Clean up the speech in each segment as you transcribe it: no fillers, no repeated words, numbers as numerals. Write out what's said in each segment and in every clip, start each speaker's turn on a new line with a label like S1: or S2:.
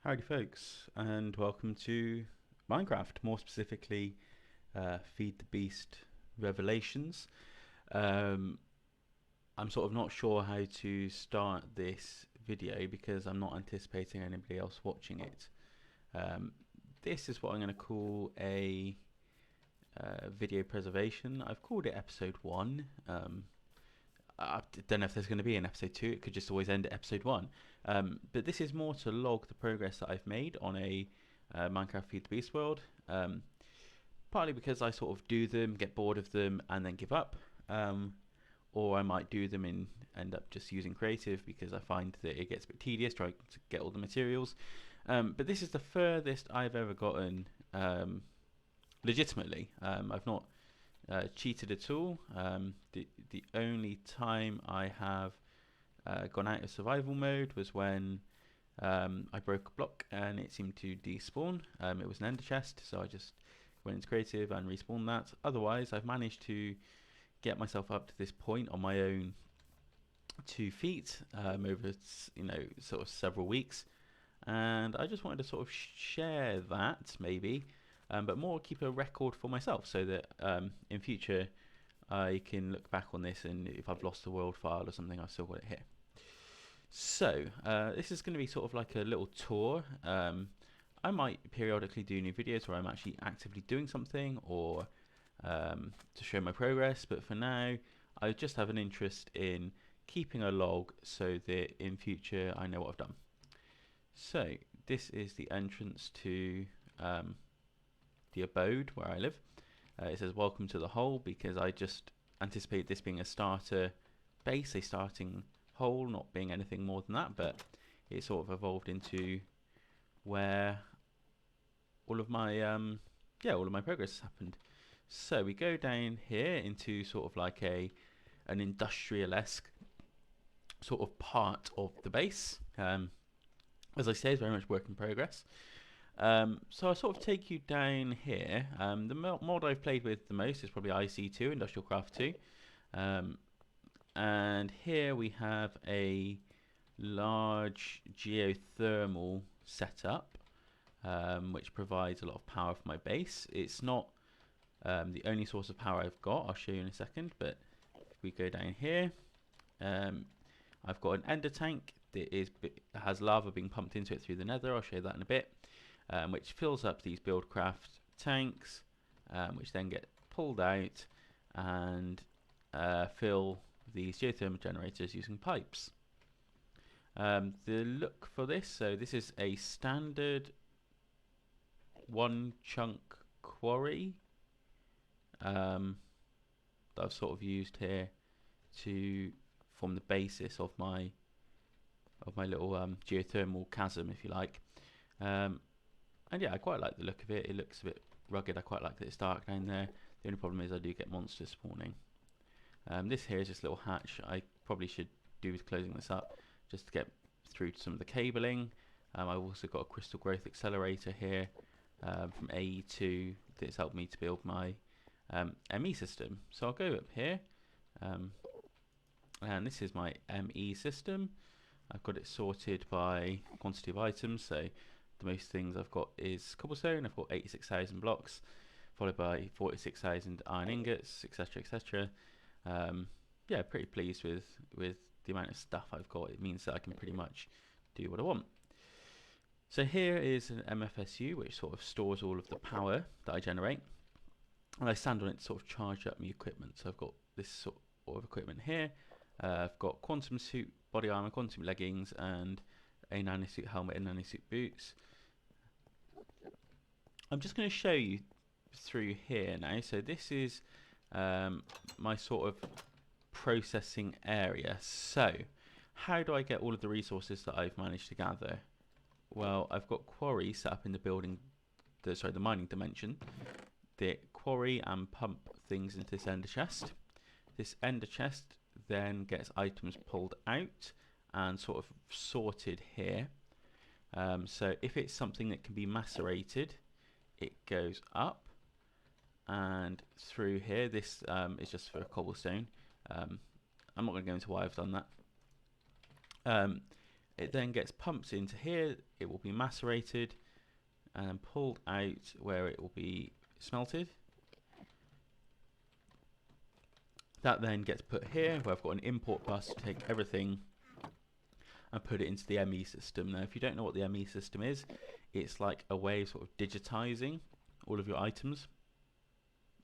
S1: Howdy folks, and welcome to Minecraft, more specifically Feed the Beast Revelations. Um, I'm sort of not sure how to start this video because I'm not anticipating anybody else watching it. Um, this is what I'm going to call a video preservation. I've called it episode 1. I don't know if there's going to be an episode 2, it could just always end at episode 1. But this is more to log the progress that I've made on a Minecraft Feed the Beast world. Partly because I sort of do them, get bored of them, and then give up. Or I might do them and end up just using creative because I find that it gets a bit tedious trying to get all the materials. But this is the furthest I've ever gotten legitimately. I've not cheated at all. The only time I have gone out of survival mode was when I broke a block and it seemed to despawn. It was an ender chest, so I just went into creative and respawned that. Otherwise, I've managed to get myself up to this point on my own 2 feet over sort of several weeks, and I just wanted to sort of share that maybe, but more keep a record for myself so that in future I can look back on this, and if I've lost a world file or something, I've still got it here. So this is going to be sort of like a little tour. I might periodically do new videos where I'm actually actively doing something, or to show my progress, but for now I just have an interest in keeping a log so that in future I know what I've done. So this is the entrance to the abode where I live. It says welcome to the hole because I just anticipate this being a starter base, a starting hole, not being anything more than that, but it sort of evolved into where all of my all of my progress happened. So we go down here into sort of like an industrial-esque sort of part of the base. As I say, it's very much work in progress. So I'll sort of take you down here. The mod I've played with the most is probably IC2, Industrial Craft 2. And here we have a large geothermal setup, which provides a lot of power for my base. It's not the only source of power I've got. I'll show you in a second, but if we go down here, I've got an ender tank that has lava being pumped into it through the nether. I'll show you that in a bit, which fills up these buildcraft tanks, which then get pulled out and fill these geothermal generators using pipes. The look for this, so this is a standard 1 chunk quarry that I've sort of used here to form the basis of my little geothermal chasm, if you like. And yeah, I quite like the look of it. It looks a bit rugged. I quite like that it's dark down there. The only problem is I do get monsters spawning. This here is just a little hatch. I probably should do with closing this up just to get through to some of the cabling. I've also got a crystal growth accelerator here from AE2 that's helped me to build my ME system. So I'll go up here, and this is my ME system. I've got it sorted by quantity of items, so the most things I've got is cobblestone. I've got 86,000 blocks, followed by 46,000 iron ingots, etc, etc. Yeah, pretty pleased with the amount of stuff I've got. It means that I can pretty much do what I want. So here is an MFSU which sort of stores all of the power that I generate, and I stand on it to sort of charge up my equipment. So I've got this sort of equipment here. I've got quantum suit, body armor, quantum leggings, and a nanosuit helmet and nanosuit boots. I'm just going to show you through here now. So this is my sort of processing area. So how do I get all of the resources that I've managed to gather? Well, I've got quarry set up in the mining dimension. The quarry and pump things into this ender chest. This ender chest then gets items pulled out and sort of sorted here. So if it's something that can be macerated, it goes up and through here. This is just for a cobblestone. I'm not going to go into why I've done that. It then gets pumped into here. It will be macerated and pulled out where it will be smelted. That then gets put here where I've got an import bus to take everything and put it into the ME system. Now, if you don't know what the ME system is, it's like a way of sort of digitizing all of your items.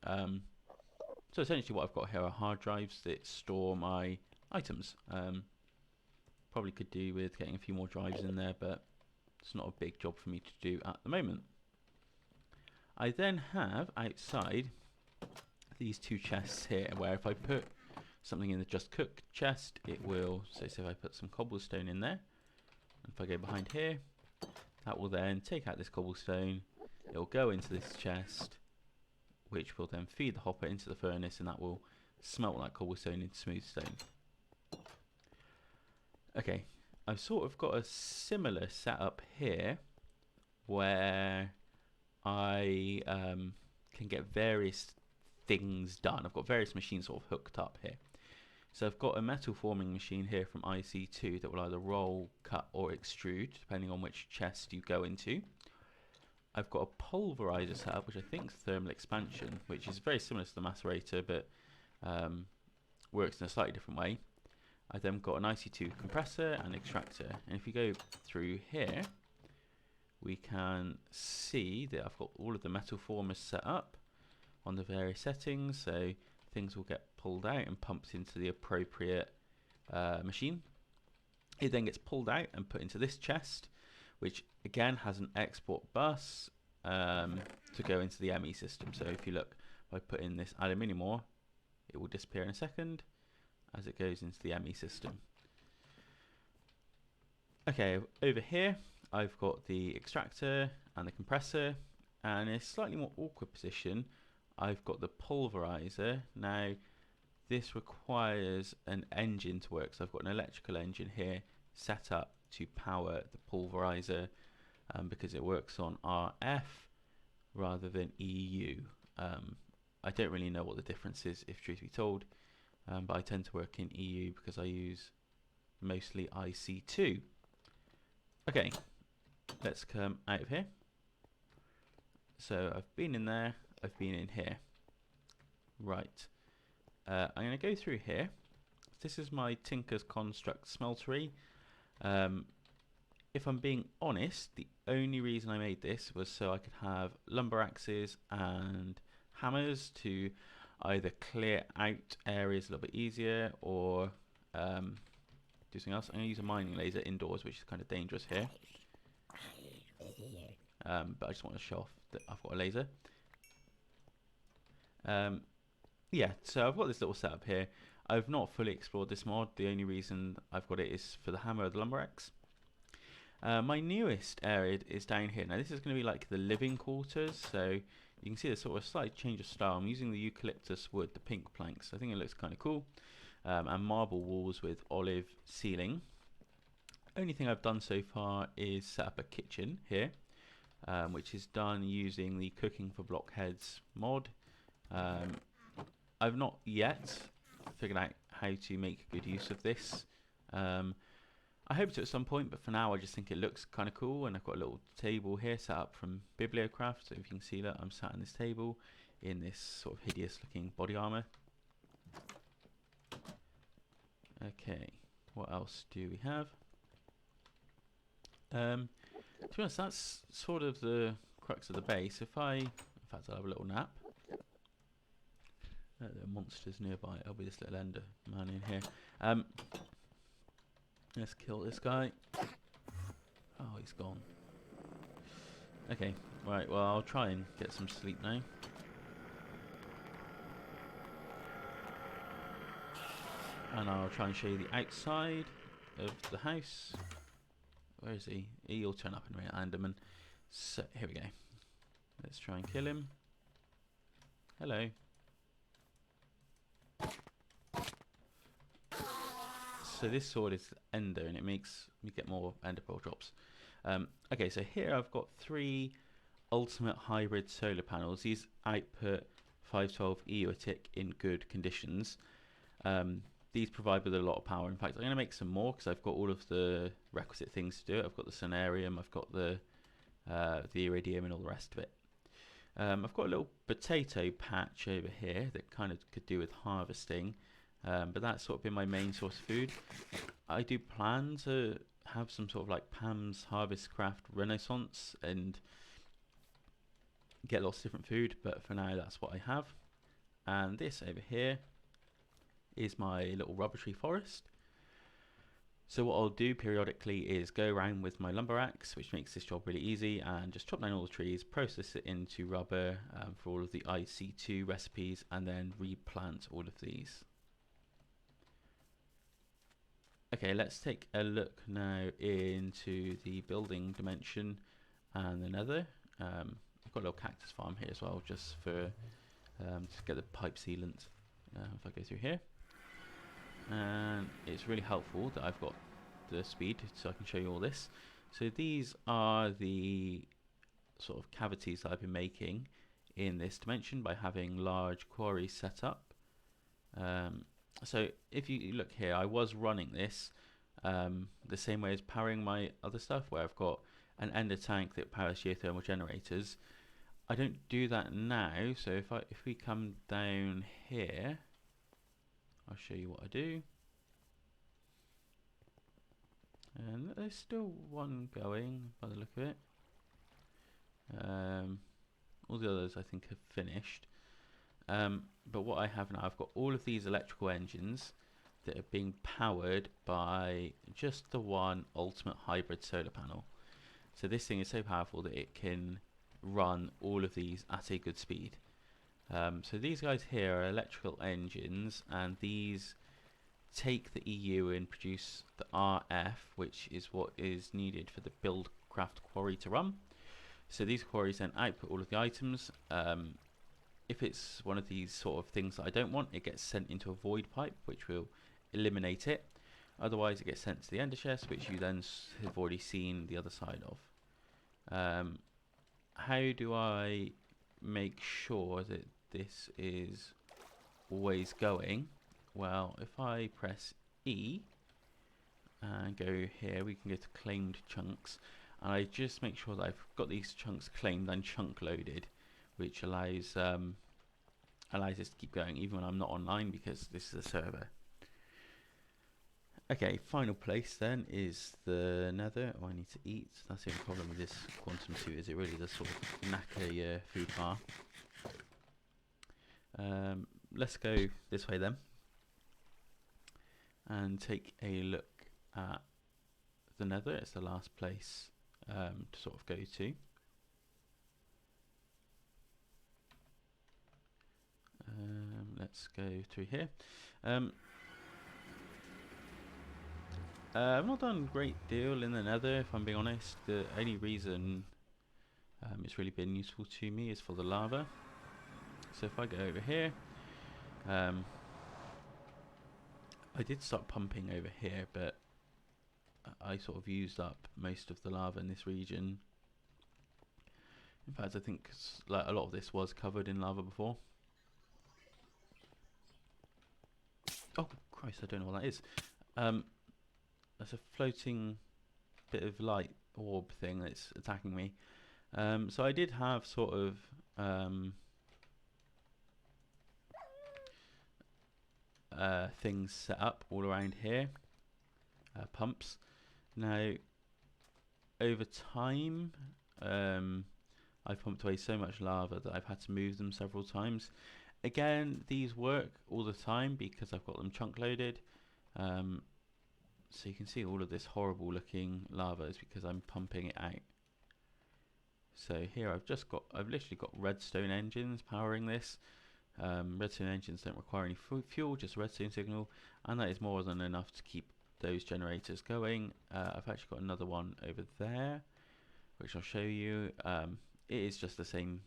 S1: So essentially what I've got here are hard drives that store my items. Probably could do with getting a few more drives in there, but it's not a big job for me to do at the moment. I then have outside these two chests here, where if I put something in the just cook chest, it will, so if I put some cobblestone in there, and if I go behind here, that will then take out this cobblestone, it will go into this chest, which will then feed the hopper into the furnace, and that will smelt that cobblestone into smooth stone. Okay, I've sort of got a similar setup here where I can get various things done. I've got various machines sort of hooked up here. So I've got a metal forming machine here from IC2 that will either roll, cut or extrude depending on which chest you go into. I've got a pulverizer setup which I think is thermal expansion, which is very similar to the macerator but works in a slightly different way. I've then got an IC2 compressor and extractor, and if you go through here we can see that I've got all of the metal formers set up on the various settings, so things will get pulled out and pumped into the appropriate machine. It then gets pulled out and put into this chest, which again has an export bus to go into the ME system. So if you look, if I put in this aluminium ore, it will disappear in a second as it goes into the ME system. Okay, over here I've got the extractor and the compressor, and in a slightly more awkward position I've got the pulverizer. Now this requires an engine to work, so I've got an electrical engine here set up to power the pulverizer because it works on RF rather than EU. I don't really know what the difference is, if truth be told, but I tend to work in EU because I use mostly IC2. Okay, let's come out of here. So I've been in there, I've been in here. Right, I'm going to go through here. This is my Tinker's Construct smeltery. If I'm being honest, the only reason I made this was so I could have lumber axes and hammers to either clear out areas a little bit easier or do something else. I'm going to use a mining laser indoors, which is kind of dangerous here. But I just want to show off that I've got a laser. Yeah, so I've got this little setup here. I've not fully explored this mod. The only reason I've got it is for the hammer or the lumber axe. My newest area is down here. Now this is going to be like the living quarters, so you can see there's sort of a slight change of style. I'm using the eucalyptus wood, the pink planks. I think it looks kind of cool. And marble walls with olive ceiling. Only thing I've done so far is set up a kitchen here, which is done using the Cooking for Blockheads mod. I've not yet figured out how to make good use of this. I hope to at some point, but for now I just think it looks kind of cool, and I've got a little table here set up from Bibliocraft, so if you can see that I'm sat on this table in this sort of hideous looking body armor. Okay, what else do we have? To be honest, that's sort of the crux of the base. In fact, I'll have a little nap. There are monsters nearby. I'll be this little ender man in here. Let's kill this guy. Oh, he's gone. Okay, right, well, I'll try and get some sleep now. And I'll try and show you the outside of the house. Where is he? He'll turn up in a minute, Enderman. So, here we go. Let's try and kill him. Hello. So this sword is ender, and it makes me get more ender pearl drops. Okay, so here I've got 3 ultimate hybrid solar panels. These output 512 EO a tick in good conditions. these provide with a lot of power. In fact, I'm going to make some more because I've got all of the requisite things to do it. I've got the Cenarium, I've got the Iridium and all the rest of it. I've got a little potato patch over here that kind of could do with harvesting, but that's sort of been my main source of food. I do plan to have some sort of like Pam's Harvest Craft Renaissance and get lots of different food, but for now that's what I have. And this over here is my little rubber tree forest. So what I'll do periodically is go around with my lumber axe, which makes this job really easy, and just chop down all the trees, process it into rubber for all of the IC2 recipes, and then replant all of these. Okay, let's take a look now into the building dimension and the nether. I've got a little cactus farm here as well, just for to get the pipe sealant. If I go through here, and it's really helpful that I've got the speed so I can show you all this. So these are the sort of cavities that I've been making in this dimension by having large quarries set up. So if you look here, I was running this the same way as powering my other stuff, where I've got an ender tank that powers geothermal generators. I don't do that now, so if we come down here, I'll show you what I do. And there's still one going by the look of it. All the others I think have finished. But what I have now, I've got all of these electrical engines that are being powered by just the one ultimate hybrid solar panel. So this thing is so powerful that it can run all of these at a good speed. So these guys here are electrical engines, and these take the EU and produce the RF, which is what is needed for the build craft quarry to run. So these quarries then output all of the items. If it's one of these sort of things that I don't want, it gets sent into a void pipe, which will eliminate it. Otherwise, it gets sent to the ender chest, which you then have already seen the other side of. How do I make sure that this is always going? Well, if I press E and go here, we can go to claimed chunks, and I just make sure that I've got these chunks claimed and chunk loaded, which allows this to keep going even when I'm not online, because this is a server. Okay, final place then is the nether. Oh, I need to eat. That's the only problem with this quantum suit, is it really does sort of knacker your food bar. Let's go this way then and take a look at the nether. It's the last place to sort of go to. Let's go through here. I've not done a great deal in the nether, if I'm being honest. The only reason it's really been useful to me is for the lava. So if I go over here, I did start pumping over here, but I sort of used up most of the lava in this region. In fact, I think like a lot of this was covered in lava before. Oh Christ, I don't know what that is. That's a floating bit of light orb thing that's attacking me. So I did have sort of things set up all around here, pumps. Now over time I've pumped away so much lava that I've had to move them several times. Again, these work all the time because I've got them chunk loaded. So you can see all of this horrible looking lava is because I'm pumping it out. So here I've literally got redstone engines powering this. Redstone engines don't require any fuel, just redstone signal, and that is more than enough to keep those generators going. I've actually got another one over there, which I'll show you. It is just the same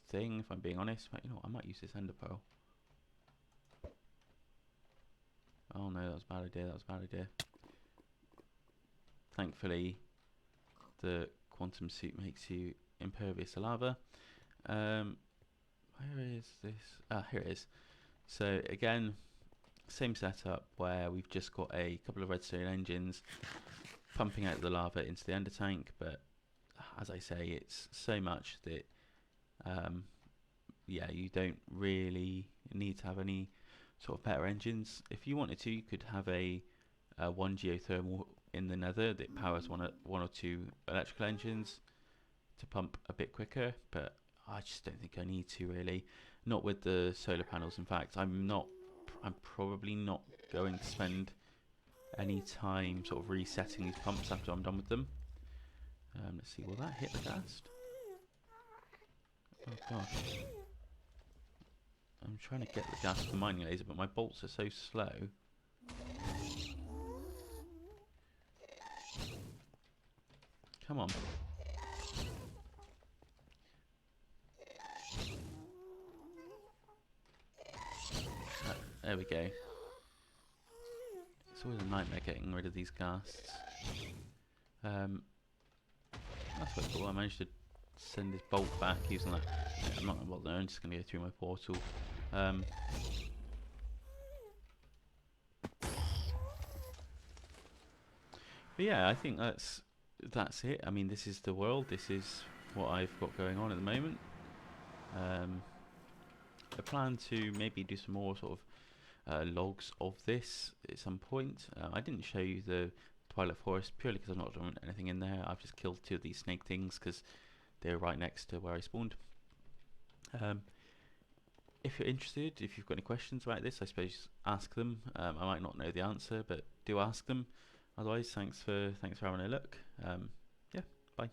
S1: thing, if I'm being honest. But you know what, I might use this ender pearl. Oh no, that was a bad idea, that was a bad idea. Thankfully, the quantum suit makes you impervious to lava. Where is this? Ah, here it is. So again, Same setup where we've just got a couple of redstone engines pumping out the lava into the ender tank, but as I say, it's so much that yeah, you don't really need to have any sort of better engines. If you wanted to, you could have a one geothermal in the nether that powers one or two electrical engines to pump a bit quicker, but I just don't think I need to really. Not with the solar panels. In fact, I'm probably not going to spend any time sort of resetting these pumps after I'm done with them. Let's see, will that hit the ghast? Oh gosh. I'm trying to get the ghast with the mining laser, but my bolts are so slow. Come on. There we go. It's always a nightmare getting rid of these ghasts. That's quite cool. I managed to send this bolt back using that. I'm not going to bother, I'm just going to go through my portal. But yeah, I think that's it. I mean, this is the world. This is what I've got going on at the moment. I plan to maybe do some more sort of logs of this at some point. I didn't show you the Twilight Forest purely because I've not done anything in there. I've just killed 2 of these snake things because they're right next to where I spawned. If you're interested, if you've got any questions about this, I suppose ask them. I might not know the answer, but do ask them. Otherwise, thanks for having a look. Yeah, bye.